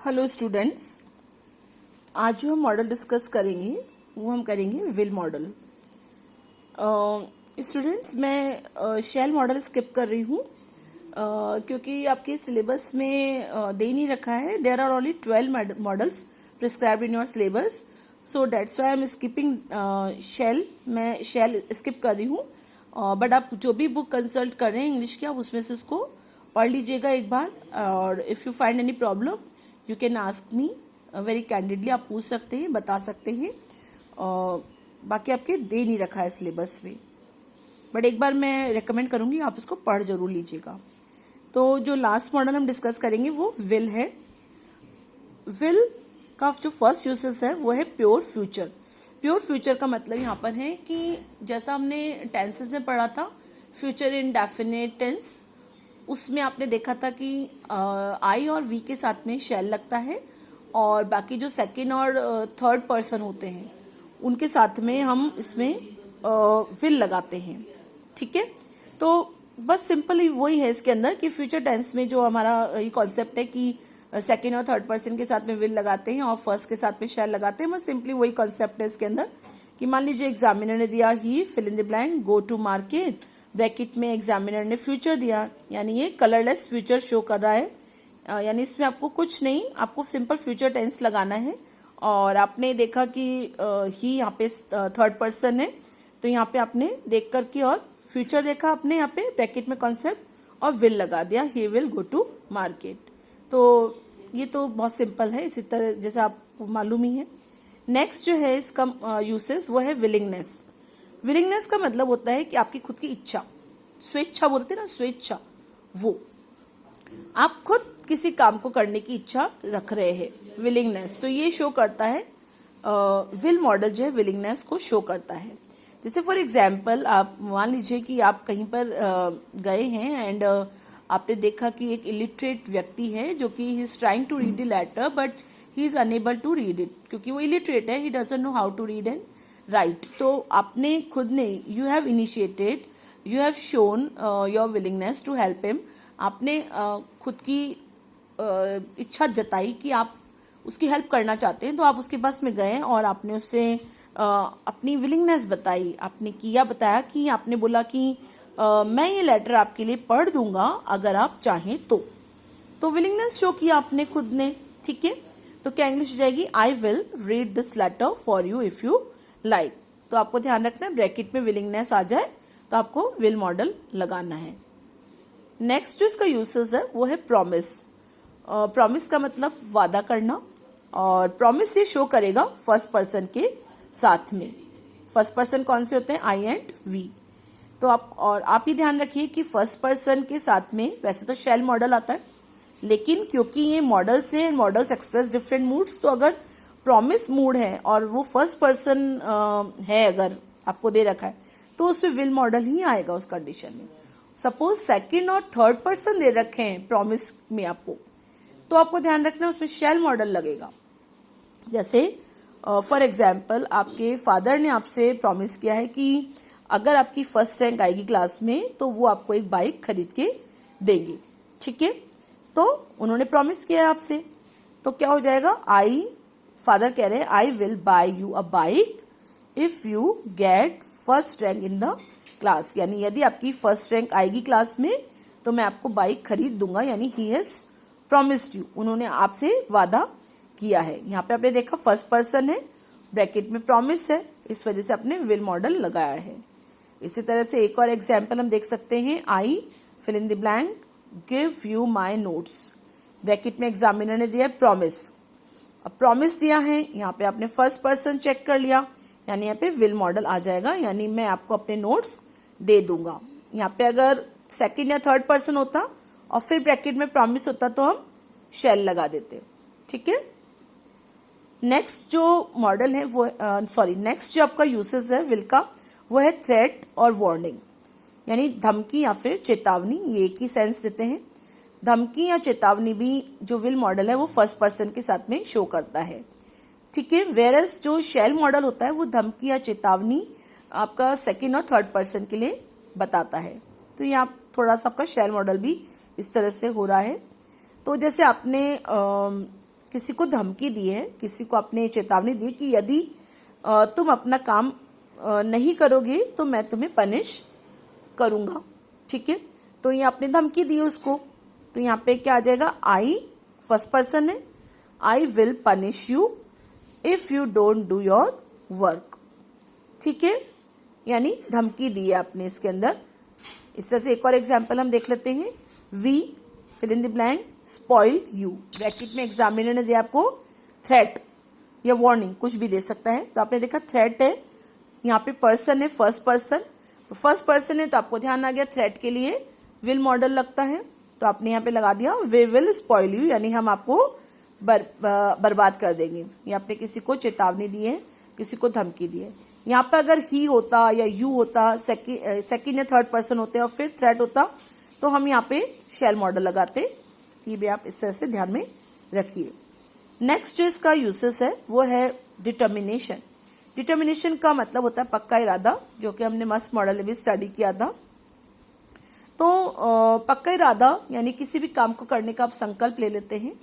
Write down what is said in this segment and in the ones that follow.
Hello students, आज जो हम मॉडल डिस्कस करेंगे वो हम करेंगे विल मॉडल। स्टूडेंट्स, मैं शेल मॉडल स्किप कर रही हूँ क्योंकि आपके सिलेबस में दे नहीं रखा है। There are only 12 models prescribed in your syllabus, so that's why I am skipping shell. मैं शेल स्किप कर रही हूँ, बट आप जो भी बुक कंसल्ट कर रहे हैं इंग्लिश की, आप उसमें से उसको पढ़ लीजिएगा एक बार। और if you find any problem you can ask me very candidly. आप पूछ सकते हैं, बता सकते हैं। बाकी आपके दे नहीं रखा है सिलेबस में, बट एक बार मैं रेकमेंड करूंगी आप इसको पढ़ जरूर लीजिएगा। तो जो लास्ट मॉडल हम डिस्कस करेंगे वो विल है। विल का जो फर्स्ट यूसेस है वो है प्योर फ्यूचर। प्योर फ्यूचर का मतलब यहाँ पर है कि जैसा हमने टेंसेस में पढ़ा था, फ्यूचर इन डेफिनेट टेंस, उसमें आपने देखा था कि आई और वी के साथ में शैल लगता है, और बाकी जो सेकंड और थर्ड पर्सन होते हैं उनके साथ में हम इसमें विल लगाते हैं। ठीक है, तो बस सिंपली वही है इसके अंदर कि फ्यूचर टेंस में जो हमारा ये कॉन्सेप्ट है कि सेकंड और थर्ड पर्सन के साथ में विल लगाते हैं और फर्स्ट के साथ में शैल लगाते हैं। बस सिंपली वही कॉन्सेप्ट है इसके अंदर कि मान लीजिए एग्जामिनर ने दिया ही fill in the blank go to market, bracket में एग्जामिनर ने फ्यूचर दिया, यानी ये कलरलेस फ्यूचर शो कर रहा है। यानी इसमें आपको कुछ नहीं, आपको सिंपल फ्यूचर टेंस लगाना है। और आपने देखा कि ही यहाँ पे थर्ड पर्सन है, तो यहाँ पे आपने देख करके और फ्यूचर देखा आपने यहाँ पे ब्रैकेट में कॉन्सेप्ट और विल लगा दिया, he will go to market. तो ये तो बहुत सिंपल है, इसी तरह जैसे आपको मालूम ही है। नेक्स्ट जो है इसका यूसेस वो है विलिंगनेस। विलिंगनेस का मतलब होता है कि आपकी खुद की इच्छा, स्वेच्छा बोलते हैं ना, स्वेच्छा, वो आप खुद किसी काम को करने की इच्छा रख रहे हैं, विलिंगनेस। तो ये शो करता है, विल मॉडल जो है विलिंगनेस को शो करता है। जैसे फॉर एग्जाम्पल आप मान लीजिए कि आप कहीं पर गए हैं एंड आपने देखा कि एक इलिटरेट व्यक्ति है जो कि he is trying to read the letter but he is unable to read it, क्योंकि वो इलिटरेट है, he doesn't know how to read and write. तो आपने खुद ने, you have initiated, you have shown your willingness to help him. आपने खुद की इच्छा जताई कि आप उसकी हेल्प करना चाहते हैं, तो आप उसके पास में गए और आपने उससे अपनी विलिंगनेस बताई। आपने किया बताया कि आपने बोला कि मैं ये लेटर आपके लिए पढ़ दूंगा अगर आप चाहें तो विलिंगनेस शो किया आपने खुद ने। ठीक है, तो क्या इंग्लिश हो जाएगी, I will read this letter for you if you like. तो आपको ध्यान रखना है ब्रैकेट में विलिंगनेस आ जाए तो आपको विल मॉडल लगाना है। नेक्स्ट जो इसका यूसेस है वो है प्रॉमिस। प्रॉमिस का मतलब वादा करना, और प्रॉमिस ये शो करेगा फर्स्ट पर्सन के साथ में। फर्स्ट पर्सन कौन से होते हैं, आई एंड वी। तो आप ही ध्यान रखिए कि फर्स्ट पर्सन के साथ में वैसे तो शैल मॉडल आता है, लेकिन क्योंकि ये मॉडल्स है, मॉडल्स एक्सप्रेस डिफरेंट मूड्स, तो अगर प्रॉमिस मूड है और वो फर्स्ट पर्सन है, अगर आपको दे रखा है, तो उसमें विल मॉडल ही आएगा उस कंडीशन में। सपोज सेकंड और थर्ड पर्सन दे रखे हैं प्रॉमिस में आपको, तो आपको ध्यान रखना उसमें शैल मॉडल लगेगा। जैसे फॉर एग्जाम्पल आपके फादर ने आपसे प्रॉमिस किया है कि अगर आपकी फर्स्ट रैंक आएगी क्लास में तो वो आपको एक बाइक खरीद के देंगे। ठीक है, तो उन्होंने प्रॉमिस किया है आपसे, तो क्या हो जाएगा, फादर कह रहे हैं I will buy you a bike if you get first rank in the class. यानी यदि आपकी फर्स्ट रैंक आएगी क्लास में तो मैं आपको बाइक खरीद दूंगा, यानी ही हैज प्रॉमिस्ड यू, उन्होंने आपसे वादा किया है। यहाँ पे आपने देखा फर्स्ट पर्सन है, ब्रैकेट में प्रॉमिस है, इस वजह से आपने विल मॉडल लगाया है। इसी तरह से एक और एग्जाम्पल हम देख सकते हैं, I fill in the blank give you my notes, bracket में एग्जामिनर ने दिया प्रॉमिस। अब प्रॉमिस दिया है, यहाँ पे आपने फर्स्ट पर्सन चेक कर लिया, यानी यहाँ पे विल मॉडल आ जाएगा, यानी मैं आपको अपने नोट्स दे दूंगा। यहाँ पे अगर सेकंड या थर्ड पर्सन होता और फिर ब्रैकेट में प्रॉमिस होता तो हम शैल लगा देते। ठीक है, नेक्स्ट जो मॉडल है वो नेक्स्ट जो आपका यूसेस है विल का वो है थ्रेट और वार्निंग, यानी धमकी या फिर चेतावनी, ये एक ही सेंस देते हैं। धमकी या चेतावनी भी जो विल मॉडल है वो फर्स्ट पर्सन के साथ में शो करता है। ठीक है, वेरस जो शैल मॉडल होता है वो धमकी या चेतावनी आपका सेकंड और थर्ड पर्सन के लिए बताता है। तो ये आप थोड़ा सा आपका शैल मॉडल भी इस तरह से हो रहा है। तो जैसे आपने किसी को धमकी दी है, किसी को आपने चेतावनी दी कि यदि तुम अपना काम नहीं करोगे तो मैं तुम्हें पनिश करूँगा, ठीक है। तो ये आपने धमकी दी उसको, तो यहाँ पे क्या आ जाएगा, आई फर्स्ट पर्सन है, I will punish you if you don't do your work, ठीक है। यानी धमकी दी है आपने इसके अंदर। इस तरह से एक और एग्जाम्पल हम देख लेते हैं। We fill in the blank spoil you, bracket में एग्जामिनर ने दिया आपको थ्रेट या वार्निंग, कुछ भी दे सकता है। तो आपने देखा थ्रेट है, यहाँ पे पर्सन है फर्स्ट पर्सन, तो फर्स्ट पर्सन है तो आपको ध्यान आ गया थ्रेट के लिए विल मॉडल लगता है, तो आपने यहाँ पे लगा दिया वे विल स्पॉइल यू, यानी हम आपको बर्बाद कर देंगे। ये आपने किसी को चेतावनी दी है, किसी को धमकी दी है। यहाँ पे अगर ही होता या यू होता, सेकेंड या थर्ड पर्सन होते और फिर थ्रेट होता, तो हम यहाँ पे शैल मॉडल लगाते। ये भी आप इस तरह से ध्यान में रखिए। नेक्स्ट जो इसका यूसेस है वो है डिटर्मिनेशन। डिटर्मिनेशन का मतलब होता है पक्का इरादा, जो कि हमने मस्ट मॉडल में भी स्टडी किया था। तो पक्का इरादा यानी किसी भी काम को करने का आप संकल्प ले लेते हैं।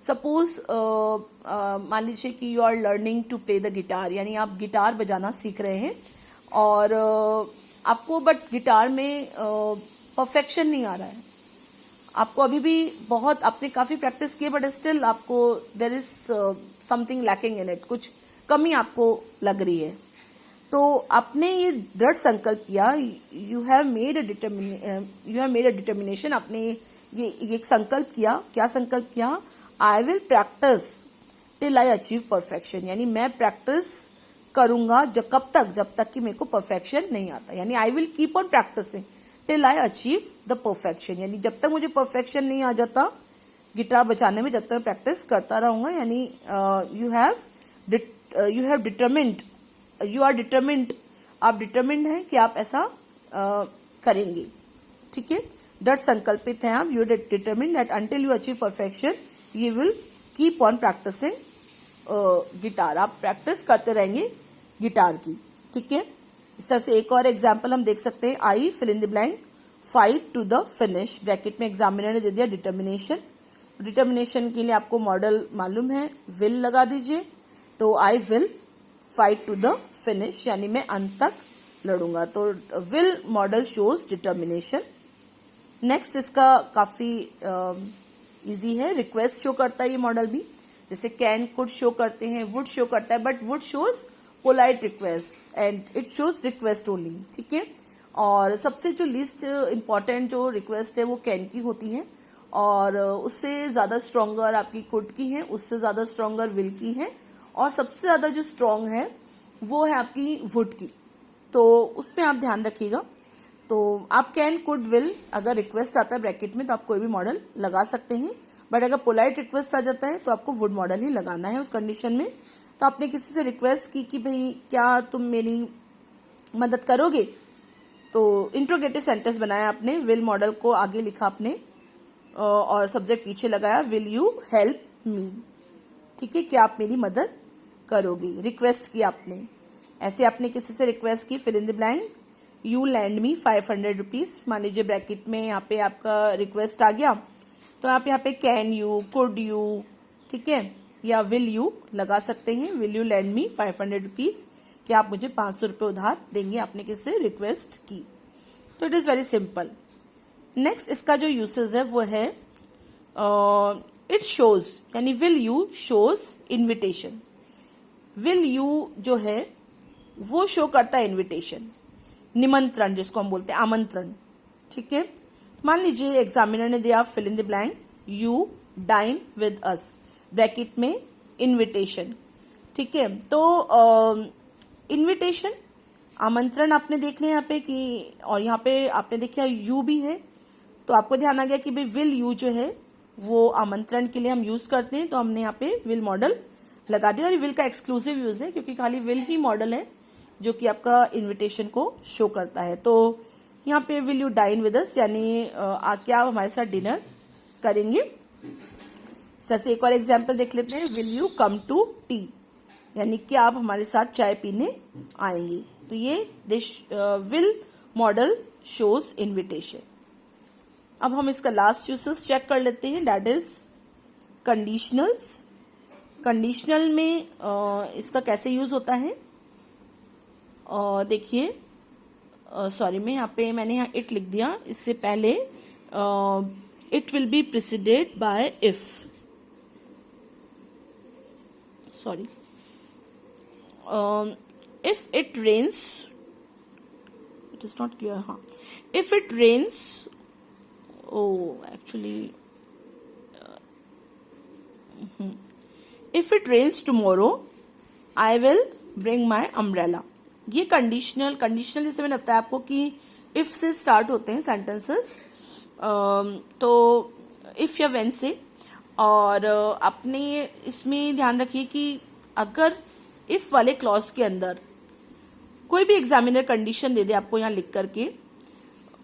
सपोज मान लीजिए कि you are learning to play the guitar, यानी आप गिटार बजाना सीख रहे हैं और आपको बट गिटार में परफेक्शन नहीं आ रहा है, आपको अभी भी बहुत, आपने काफ़ी प्रैक्टिस की बट स्टिल आपको there is something lacking in it, कुछ कमी आपको लग रही है। तो आपने ये दृढ़ संकल्प किया, you have made a determination, आपने ये एक संकल्प किया। क्या संकल्प किया, I will practice till I achieve perfection, यानी मैं प्रैक्टिस करूंगा जब तक कि मेरे को परफेक्शन नहीं आता, यानी I will keep on practising till I achieve the perfection, यानी जब तक मुझे परफेक्शन नहीं आ जाता गिटार बजाने में, जब तक प्रैक्टिस करता रहूंगा। यानी you have determined, you are determined, आप डिटरमिन्ड हैं कि आप ऐसा करेंगे, ठीक है। दृढ़ संकल्पित हैं आप, you are determined that until you achieve perfection you will keep on practising guitar, आप प्रैक्टिस करते रहेंगे गिटार की, ठीक है। इस तरह से एक और एग्जाम्पल हम देख सकते हैं। I fill in the blank fight to the finish, bracket में एग्जामिनर ने दे दिया डिटर्मिनेशन। डिटर्मिनेशन के लिए आपको मॉडल मालूम है, विल लगा दीजिए। तो I will fight to the finish, यानी मैं अंत तक लड़ूंगा। तो will model shows determination. Next इसका काफी इजी है, रिक्वेस्ट शो करता है ये मॉडल भी, जैसे कैन कुड शो करते हैं, वुड शो करता है, but would shows polite request and it shows request only, ठीक है। और सबसे जो लीस्ट इंपॉर्टेंट जो रिक्वेस्ट है वो कैन की होती है, और उससे ज्यादा स्ट्रॉन्गर आपकी कुड की है, उससे ज्यादा स्ट्रॉन्गर विल की है, और सबसे ज्यादा जो स्ट्रॉन्ग है वो है आपकी वुड की। तो उसमें आप ध्यान रखिएगा। तो आप कैन कुड विल अगर रिक्वेस्ट आता है ब्रैकेट में तो आप कोई भी मॉडल लगा सकते हैं, बट अगर पोलाइट रिक्वेस्ट आ जाता है तो आपको वुड मॉडल ही लगाना है उस कंडीशन में। तो आपने किसी से रिक्वेस्ट की कि भाई क्या तुम मेरी मदद करोगे, तो इंट्रोगेटिव सेंटेंस बनाया आपने, विल मॉडल को आगे लिखा आपने और सब्जेक्ट पीछे लगाया, विल यू हेल्प मी, ठीक है, क्या आप मेरी मदद करोगे, रिक्वेस्ट की आपने। ऐसे आपने किसी से रिक्वेस्ट की, fill in the blank you lend me 500 rupees, मान लीजिए ब्रैकेट में यहाँ पे आपका रिक्वेस्ट आ गया, तो आप यहाँ पे कैन यू, कुड यू, ठीक है, या विल यू लगा सकते हैं। Will you lend me 500 rupees, कि आप मुझे 500 रुपये उधार देंगे, आपने किसी से रिक्वेस्ट की। तो it is very simple. Next इसका जो यूसेज है वो है इट शोज, यानी will you shows invitation. Will you जो है वो शो करता है इन्विटेशन, निमंत्रण जिसको हम बोलते हैं, आमंत्रण, ठीक है। मान लीजिए एग्जामिनर ने दिया fill in the blank you dine with us, bracket में इन्विटेशन, ठीक है। तो इन्विटेशन आमंत्रण आपने देख लिया यहाँ पे कि, और यहाँ पे आपने देखा यू भी है, तो आपको ध्यान आ गया कि भाई विल यू जो है वो आमंत्रण के लिए हम यूज करते हैं, तो हमने यहाँ पे विल मॉडल लगा दिया। और विल का एक्सक्लूसिव यूज है क्योंकि खाली विल ही मॉडल है जो कि आपका इन्विटेशन को शो करता है। तो यहाँ पे will you dine with us, यानी क्या आप हमारे साथ डिनर करेंगे। सर से एक और एग्जाम्पल देख लेते हैं, will you come to tea, यानी क्या आप हमारे साथ चाय पीने आएंगे। तो ये विल मॉडल शोज इन्विटेशन। अब हम इसका लास्ट यूसेस चेक कर लेते हैं, दैट इज कंडीशनल्स। कंडीशनल में इसका कैसे यूज होता है, देखिए, सॉरी मैंने यहाँ इट लिख दिया, इससे पहले it will be preceded by if, sorry, if it rains, it is not clear, हाँ, if it rains, oh actually, if it rains tomorrow I will bring my umbrella. ये कंडीशनल जैसे मैंने बताया आपको कि इफ से स्टार्ट होते हैं सेंटेंसेस, तो इफ या व्हेन से, और अपने इसमें ध्यान रखिए कि अगर इफ वाले क्लॉज के अंदर कोई भी एग्जामिनर कंडीशन दे दे आपको यहाँ लिख करके,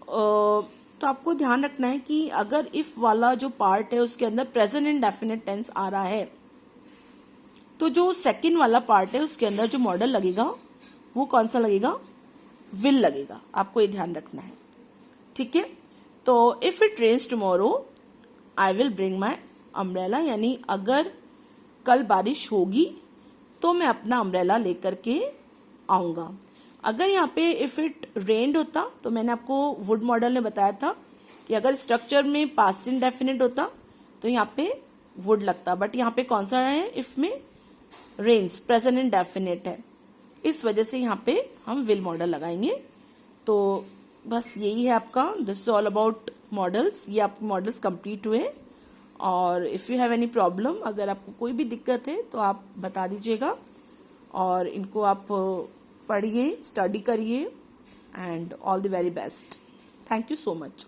तो आपको ध्यान रखना है कि अगर इफ वाला जो पार्ट है उसके अंदर प्रेजेंट इंडेफिनिट टेंस आ रहा है, तो जो सेकंड वाला पार्ट है उसके अंदर जो मॉडल लगेगा वो कौन सा लगेगा, विल लगेगा। आपको ये ध्यान रखना है, ठीक है। तो if it rains tomorrow I will bring my umbrella, यानी अगर कल बारिश होगी तो मैं अपना अम्ब्रेला लेकर के आऊँगा। अगर यहाँ पे इफ इट रेन्ड होता तो मैंने आपको वुड मॉडल ने बताया था कि अगर स्ट्रक्चर में पास्ट इंडेफिनिट होता तो यहाँ पे वुड लगता, बट यहाँ पे कौन सा है, इफ में रेन्स प्रेजेंट इंडेफिनिट है, इस वजह से यहाँ पे हम विल मॉडल लगाएंगे। तो बस यही है आपका, this is all about models. ये आपके मॉडल्स कंप्लीट हुए, और if you have any problem, अगर आपको कोई भी दिक्कत है तो आप बता दीजिएगा, और इनको आप पढ़िए, स्टडी करिए, and all the very best. Thank you so much.